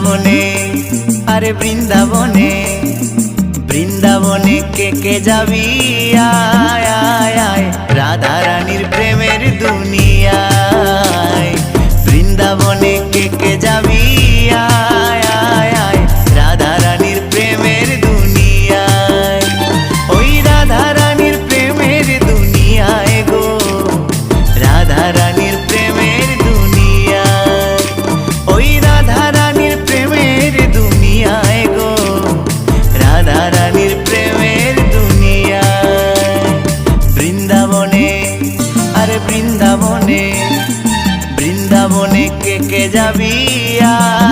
বৃন্দাবনে, আরে বৃন্দাবনে, বৃন্দাবনে কে যাবি আয় আয় আয়, রাধা রানীর প্রেমের দুনিয়ায়। বৃন্দাবনে কে যাবি আয় আয় আয়, রাধা রানীর প্রেমের দুনিয়ায়। ওই রাধা রানীর প্রেমের দুনিয়ায় গো, রাধা রানীর প্রেমের দুনিয়ায়। ওই রাধা রানীর প্রেমের দুনিয়ায় গো, রাধা রানীর প্রেমের দুনিয়ায়। বৃন্দাবনে, আরে বৃন্দাবনে, বৃন্দাবনে কে যাবি আয়।